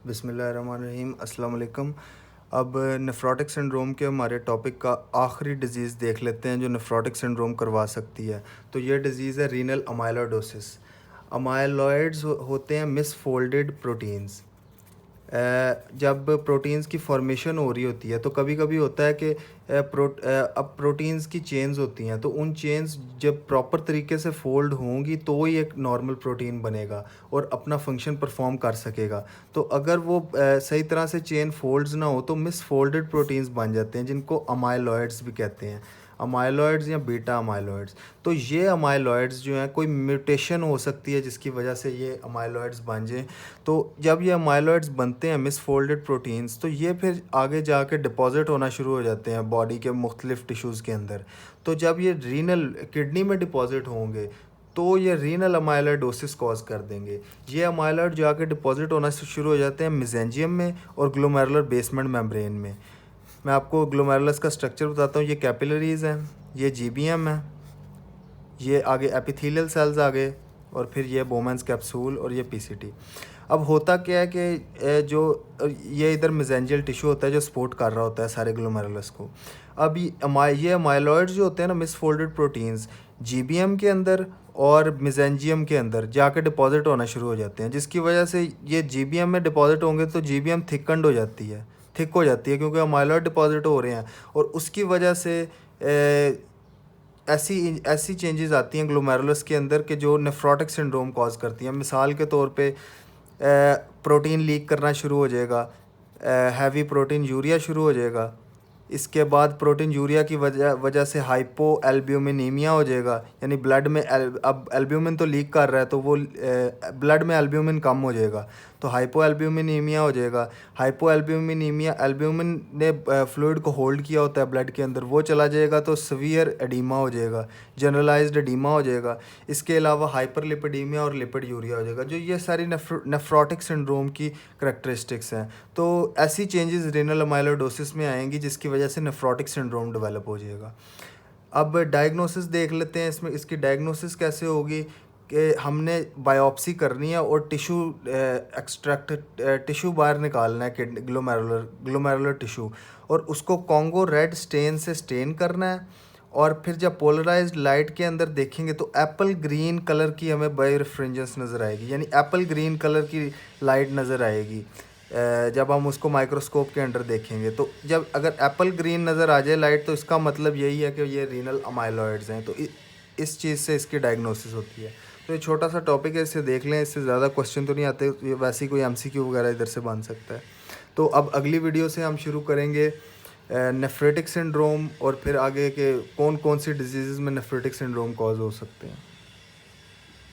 बिस्मिल्लाहिर्रहमानिर्रहीम अस्सलाम वालेकुम। अब नेफ्रोटिक सिंड्रोम के हमारे टॉपिक का आखिरी डिज़ीज़ देख लेते हैं जो नेफ्रोटिक सिंड्रोम करवा सकती है। तो ये डिज़ीज़ है रीनल अमाइलोइडोसिस। अमाइलॉइड्स होते हैं मिसफोल्डेड प्रोटीन्स। जब प्रोटीन्स की फॉर्मेशन हो रही होती है तो कभी कभी होता है कि अब प्रोटीन्स की चेन्स होती हैं, तो उन चेन्स जब प्रॉपर तरीके से फोल्ड होंगी तो ही एक नॉर्मल प्रोटीन बनेगा और अपना फंक्शन परफॉर्म कर सकेगा। तो अगर वो सही तरह से चेन फोल्ड्स ना हो तो मिसफोल्डेड प्रोटीन्स बन जाते हैं, जिनको अमाइलॉइड्स भी कहते हैं, अमाइलॉइड्स या बीटा अमाइलॉइड्स। तो ये अमाइलॉइड्स जो हैं, कोई म्यूटेशन हो सकती है जिसकी वजह से ये अमाइलॉइड्स बन जाएं। तो जब ये अमाइलॉइड्स बनते हैं मिसफोल्डेड प्रोटीन्स, तो ये फिर आगे जाके डिपॉजिट होना शुरू हो जाते हैं बॉडी के मुख्तलिफ टिश्यूज़ के अंदर। तो जब ये रीनल किडनी में डिपॉजिट होंगे तो ये रीनल अमाइलोइडोसिस कॉज कर देंगे। ये अमाइलॉइड जाके डिपॉजिट होना शुरू हो जाते हैं मेसेंजियम में और ग्लोमेरुलर बेसमेंट मेम्ब्रेन में। मैं आपको ग्लोमेरुलस का स्ट्रक्चर बताता हूँ। ये कैपिलरीज़ हैं, ये जीबीएम है, ये आगे एपिथेलियल सेल्स आ गए, और फिर ये बोमेंस कैप्सूल और ये पीसीटी। अब होता क्या है कि जो ये इधर मेसेंजियल टिश्यू होता है जो सपोर्ट कर रहा होता है सारे ग्लोमेरुलस को। अब ये अमाइलॉइड्स जो होते हैं ना, मिसफोल्डेड प्रोटीन्स, जीबीएम के अंदर और मेसेंजियम के अंदर जाके डिपॉजिट होना शुरू हो जाते हैं, जिसकी वजह से ये जीबीएम में डिपॉजिट होंगे तो जीबीएम थिकंड हो जाती है, थिक हो जाती है, क्योंकि अमाइलॉइड डिपॉजिट हो रहे हैं। और उसकी वजह से ऐसी ऐसी चेंजेस आती हैं ग्लोमेरुलस के अंदर कि जो नेफ्रोटिक सिंड्रोम कॉज करती हैं। मिसाल के तौर पे प्रोटीन लीक करना शुरू हो जाएगा, हैवी प्रोटीन यूरिया शुरू हो जाएगा। इसके बाद प्रोटीन यूरिया की वजह से हाइपो एल्ब्यूमिनीमिया हो जाएगा, यानी ब्लड में अब एल्ब्यूमिन तो लीक कर रहा है तो वो ब्लड में एल्ब्यूमिन कम हो जाएगा, तो हाइपो एल्ब्यूमिनीमिया हो जाएगा। हाइपो एल्ब्यूमिनीमिया, एल्ब्यूमिन ने फ्लूइड को होल्ड किया होता है ब्लड के अंदर, वो चला जाएगा तो सीवियर एडीमा हो जाएगा, जनरलाइज्ड एडीमा हो जाएगा। इसके अलावा हाइपरलिपिडीमिया और लिपिड यूरिया हो जाएगा, जो ये सारी नेफ्रोटिक सिंड्रोम की करैक्टरिस्टिक्स हैं। तो ऐसी चेंजेस रीनल अमाइलोइडोसिस में आएंगी जिसकी वजह से नेफ्रोटिक सिंड्रोम डेवलप हो जाएगा। अब डायग्नोसिस देख लेते हैं। इसमें इसकी डायग्नोसिस कैसे होगी कि हमने बायोप्सी करनी है और टिश्यू एक्सट्रैक्ट टिश्यू बाहर निकालना है, ग्लोमेरुलर टिश्यू, और उसको कॉन्गो रेड स्टेन से स्टेन करना है। और फिर जब पोलराइज्ड लाइट के अंदर देखेंगे तो एप्पल ग्रीन कलर की हमें बायो रेफ्रिजरेंस नज़र आएगी, यानी एप्पल ग्रीन कलर की लाइट नज़र आएगी जब हम उसको माइक्रोस्कोप के अंदर देखेंगे। तो जब अगर एप्पल ग्रीन नज़र आ जाए लाइट, तो इसका मतलब यही है कि ये रीनल अमाइलॉइड्स हैं। तो इस चीज़ से इसकी डायग्नोसिस होती है। तो ये छोटा सा टॉपिक है, इसे देख लें, इससे ज़्यादा क्वेश्चन तो नहीं आते, वैसे ही कोई एमसीक्यू वगैरह इधर से बन सकता है। तो अब अगली वीडियो से हम शुरू करेंगे नेफ्रेटिक सिंड्रोम, और फिर आगे के कौन कौन सी डिजीज़ में नेफ्रेटिक सिंड्रोम कॉज हो सकते हैं।